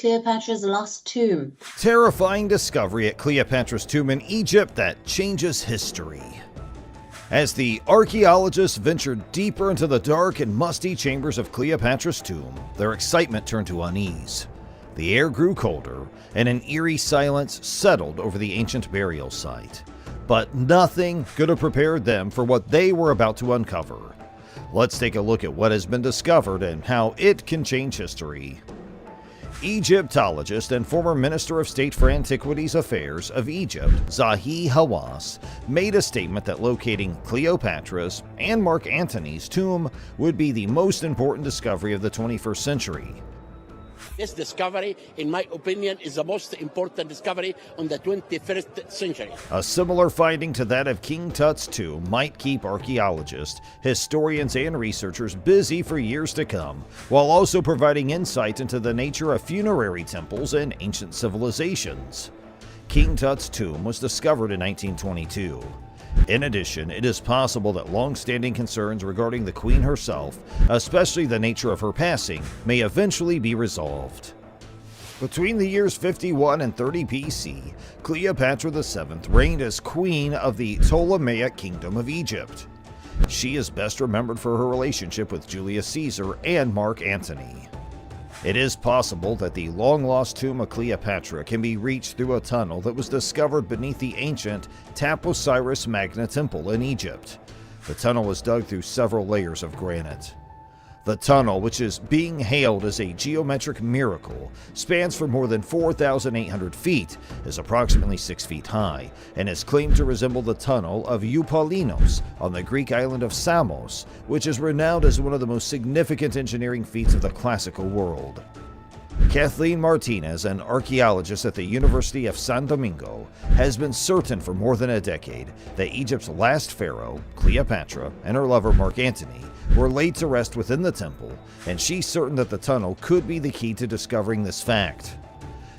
Cleopatra's lost tomb. Terrifying discovery at Cleopatra's tomb in Egypt that changes history. As the archaeologists ventured deeper into the dark and musty chambers of Cleopatra's tomb, their excitement turned to unease. The air grew colder, and an eerie silence settled over the ancient burial site. But nothing could have prepared them for what they were about to uncover. Let's take a look at what has been discovered and how it can change history. Egyptologist and former Minister of State for Antiquities Affairs of Egypt, Zahi Hawass, made a statement that locating Cleopatra's and Mark Antony's tomb would be the most important discovery of the 21st century. This discovery, in my opinion, is the most important discovery on the 21st century. A similar finding to that of King Tut's tomb might keep archaeologists, historians, and researchers busy for years to come, while also providing insight into the nature of funerary temples in ancient civilizations. King Tut's tomb was discovered in 1922. In addition, it is possible that long-standing concerns regarding the Queen herself, especially the nature of her passing, may eventually be resolved. Between the years 51 and 30 BC, Cleopatra VII reigned as Queen of the Ptolemaic Kingdom of Egypt. She is best remembered for her relationship with Julius Caesar and Mark Antony. It is possible that the long-lost tomb of Cleopatra can be reached through a tunnel that was discovered beneath the ancient Taposiris Magna Temple in Egypt. The tunnel was dug through several layers of granite. The tunnel, which is being hailed as a geometric miracle, spans for more than 4,800 feet, is approximately 6 feet high, and is claimed to resemble the tunnel of Eupalinos on the Greek island of Samos, which is renowned as one of the most significant engineering feats of the classical world. Kathleen Martinez, an archaeologist at the University of San Domingo, has been certain for more than a decade that Egypt's last pharaoh, Cleopatra, and her lover Mark Antony were laid to rest within the temple, and she's certain that the tunnel could be the key to discovering this fact.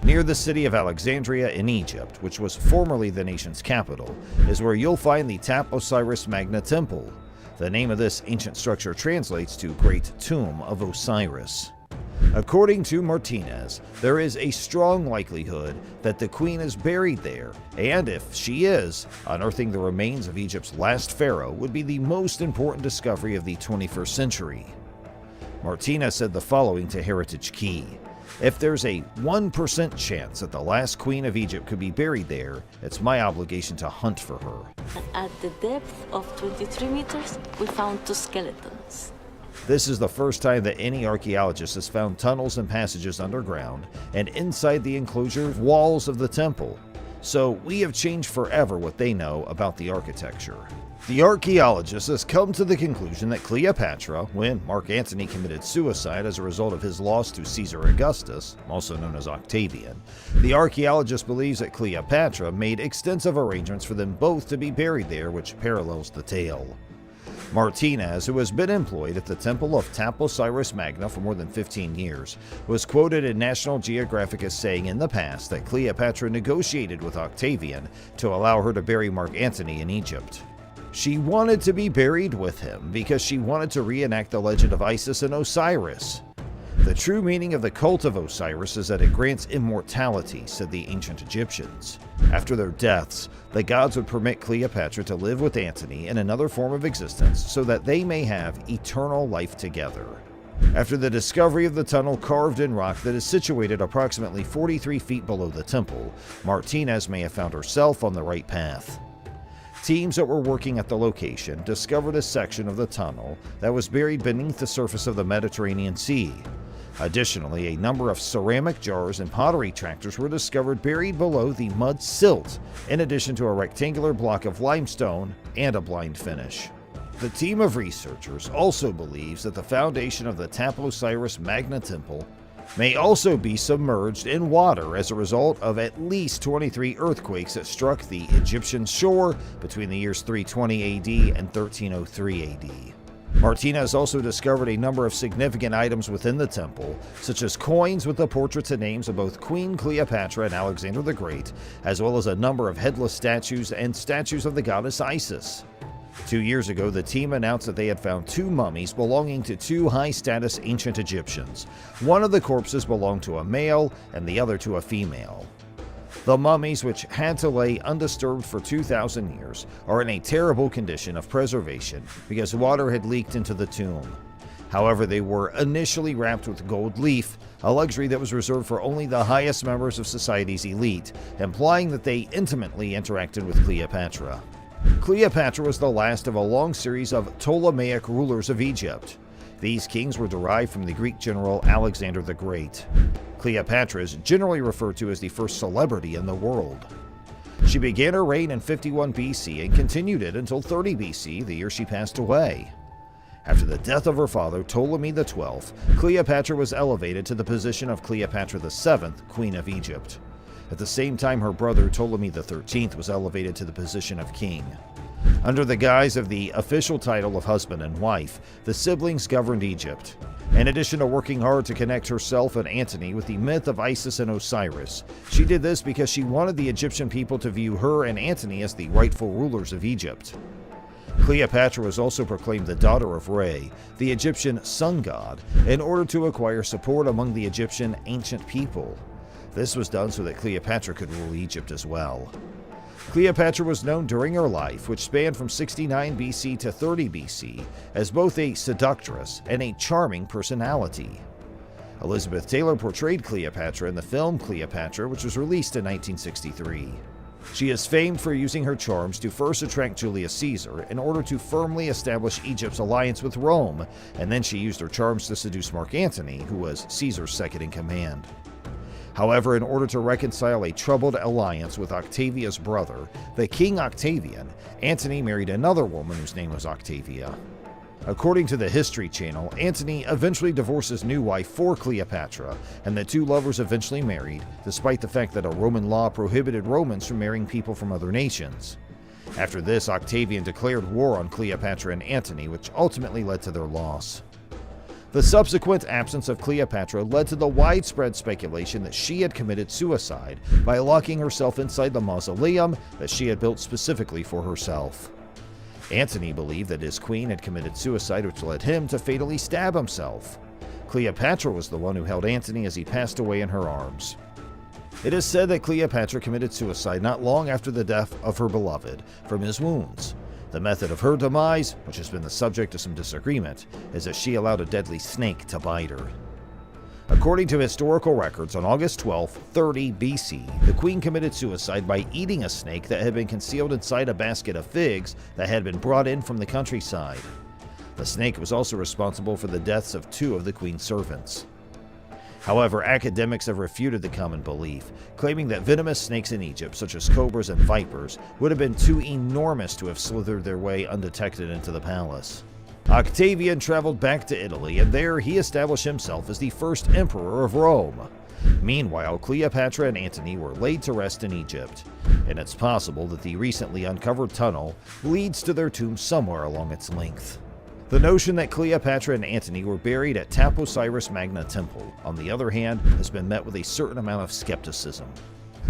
Near the city of Alexandria in Egypt, which was formerly the nation's capital, is where you'll find the Taposiris Magna Temple. The name of this ancient structure translates to Great Tomb of Osiris. According to Martinez, there is a strong likelihood that the queen is buried there, and if she is, unearthing the remains of Egypt's last pharaoh would be the most important discovery of the 21st century. Martinez said the following to Heritage Key: "If there's a 1% chance that the last queen of Egypt could be buried there, it's my obligation to hunt for her." At the depth of 23 meters, we found 2 skeletons. This is the first time that any archaeologist has found tunnels and passages underground and inside the enclosure walls of the temple. So we have changed forever what they know about the architecture. The archaeologist has come to the conclusion that Cleopatra, when Mark Antony committed suicide as a result of his loss to Caesar Augustus, also known as Octavian, the archaeologist believes that Cleopatra made extensive arrangements for them both to be buried there, which parallels the tale. Martinez, who has been employed at the Temple of Taposiris Magna for more than 15 years, was quoted in National Geographic as saying in the past that Cleopatra negotiated with Octavian to allow her to bury Mark Antony in Egypt. She wanted to be buried with him because she wanted to reenact the legend of Isis and Osiris. The true meaning of the cult of Osiris is that it grants immortality, said the ancient Egyptians. After their deaths, the gods would permit Cleopatra to live with Antony in another form of existence so that they may have eternal life together. After the discovery of the tunnel carved in rock that is situated approximately 43 feet below the temple, Martinez may have found herself on the right path. Teams that were working at the location discovered a section of the tunnel that was buried beneath the surface of the Mediterranean Sea. Additionally, a number of ceramic jars and pottery tractors were discovered buried below the mud silt, in addition to a rectangular block of limestone and a blind finish. The team of researchers also believes that the foundation of the Taposiris Magna Temple may also be submerged in water as a result of at least 23 earthquakes that struck the Egyptian shore between the years 320 AD and 1303 AD. Martinez also discovered a number of significant items within the temple, such as coins with the portraits and names of both Queen Cleopatra and Alexander the Great, as well as a number of headless statues and statues of the goddess Isis. 2 years ago, the team announced that they had found 2 mummies belonging to 2 high-status ancient Egyptians. One of the corpses belonged to a male and the other to a female. The mummies, which had to lay undisturbed for 2,000 years, are in a terrible condition of preservation because water had leaked into the tomb. However, they were initially wrapped with gold leaf, a luxury that was reserved for only the highest members of society's elite, implying that they intimately interacted with Cleopatra. Cleopatra was the last of a long series of Ptolemaic rulers of Egypt. These kings were derived from the Greek general Alexander the Great. Cleopatra is generally referred to as the first celebrity in the world. She began her reign in 51 BC and continued it until 30 BC, the year she passed away. After the death of her father, Ptolemy XII, Cleopatra was elevated to the position of Cleopatra VII, Queen of Egypt. At the same time, her brother Ptolemy XIII was elevated to the position of king. Under the guise of the official title of husband and wife, the siblings governed Egypt. In addition to working hard to connect herself and Antony with the myth of Isis and Osiris, she did this because she wanted the Egyptian people to view her and Antony as the rightful rulers of Egypt. Cleopatra was also proclaimed the daughter of Re, the Egyptian sun god, in order to acquire support among the Egyptian ancient people. This was done so that Cleopatra could rule Egypt as well. Cleopatra was known during her life, which spanned from 69 BC to 30 BC, as both a seductress and a charming personality. Elizabeth Taylor portrayed Cleopatra in the film Cleopatra, which was released in 1963. She is famed for using her charms to first attract Julius Caesar in order to firmly establish Egypt's alliance with Rome, and then she used her charms to seduce Mark Antony, who was Caesar's second-in-command. However, in order to reconcile a troubled alliance with Octavia's brother, the King Octavian, Antony married another woman whose name was Octavia. According to the History Channel, Antony eventually divorced his new wife for Cleopatra, and the 2 lovers eventually married, despite the fact that a Roman law prohibited Romans from marrying people from other nations. After this, Octavian declared war on Cleopatra and Antony, which ultimately led to their loss. The subsequent absence of Cleopatra led to the widespread speculation that she had committed suicide by locking herself inside the mausoleum that she had built specifically for herself. Antony believed that his queen had committed suicide, which led him to fatally stab himself. Cleopatra was the one who held Antony as he passed away in her arms. It is said that Cleopatra committed suicide not long after the death of her beloved from his wounds. The method of her demise, which has been the subject of some disagreement, is that she allowed a deadly snake to bite her. According to historical records, on August 12, 30 BC, the queen committed suicide by eating a snake that had been concealed inside a basket of figs that had been brought in from the countryside. The snake was also responsible for the deaths of 2 of the queen's servants. However, academics have refuted the common belief, claiming that venomous snakes in Egypt, such as cobras and vipers, would have been too enormous to have slithered their way undetected into the palace. Octavian traveled back to Italy, and there he established himself as the first emperor of Rome. Meanwhile, Cleopatra and Antony were laid to rest in Egypt, and it's possible that the recently uncovered tunnel leads to their tomb somewhere along its length. The notion that Cleopatra and Antony were buried at Taposiris Magna Temple, on the other hand, has been met with a certain amount of skepticism.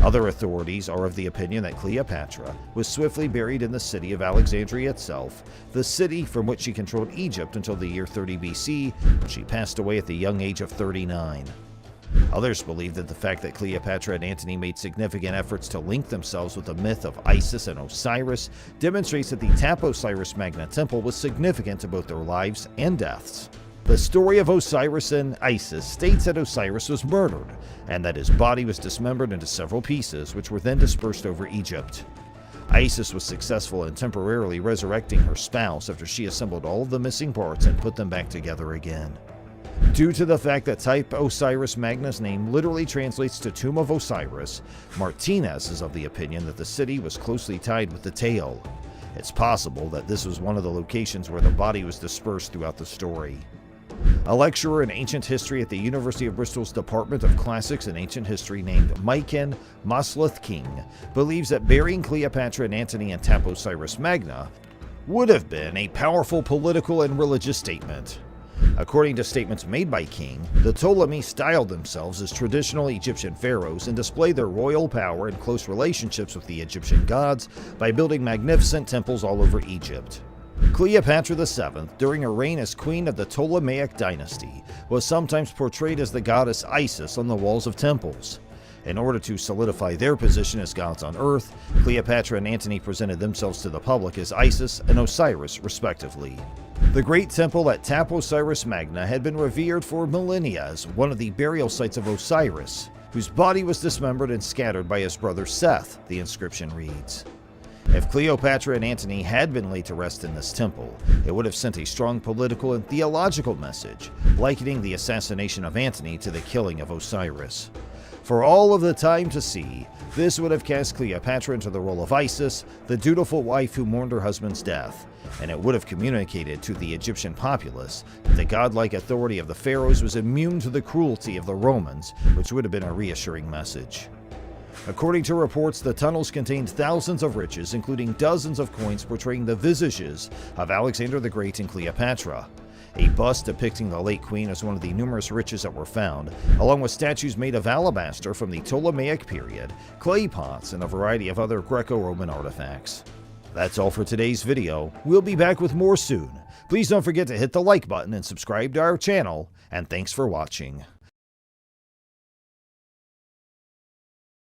Other authorities are of the opinion that Cleopatra was swiftly buried in the city of Alexandria itself, the city from which she controlled Egypt until the year 30 BC, when she passed away at the young age of 39. Others believe that the fact that Cleopatra and Antony made significant efforts to link themselves with the myth of Isis and Osiris demonstrates that the Taposiris Magna Temple was significant to both their lives and deaths. The story of Osiris and Isis states that Osiris was murdered, and that his body was dismembered into several pieces, which were then dispersed over Egypt. Isis was successful in temporarily resurrecting her spouse after she assembled all of the missing parts and put them back together again. Due to the fact that Type Osiris Magna's name literally translates to Tomb of Osiris, Martinez is of the opinion that the city was closely tied with the tale. It's possible that this was one of the locations where the body was dispersed throughout the story. A lecturer in ancient history at the University of Bristol's Department of Classics and Ancient History named Maiken Masleth King believes that burying Cleopatra and Antony in Taposiris Magna would have been a powerful political and religious statement. According to statements made by King, the Ptolemies styled themselves as traditional Egyptian pharaohs and displayed their royal power and close relationships with the Egyptian gods by building magnificent temples all over Egypt. Cleopatra VII, during her reign as queen of the Ptolemaic dynasty, was sometimes portrayed as the goddess Isis on the walls of temples. In order to solidify their position as gods on Earth, Cleopatra and Antony presented themselves to the public as Isis and Osiris, respectively. The Great Temple at Tap Osiris Magna had been revered for millennia as one of the burial sites of Osiris, whose body was dismembered and scattered by his brother Seth, the inscription reads. If Cleopatra and Antony had been laid to rest in this temple, it would have sent a strong political and theological message, likening the assassination of Antony to the killing of Osiris. For all of the time to see, this would have cast Cleopatra into the role of Isis, the dutiful wife who mourned her husband's death, and it would have communicated to the Egyptian populace that the godlike authority of the pharaohs was immune to the cruelty of the Romans, which would have been a reassuring message. According to reports, the tunnels contained thousands of riches, including dozens of coins portraying the visages of Alexander the Great and Cleopatra. A bust depicting the late queen is one of the numerous riches that were found, along with statues made of alabaster from the Ptolemaic period, clay pots, and a variety of other Greco-Roman artifacts. That's all for today's video. We'll be back with more soon. Please don't forget to hit the like button and subscribe to our channel, and thanks for watching.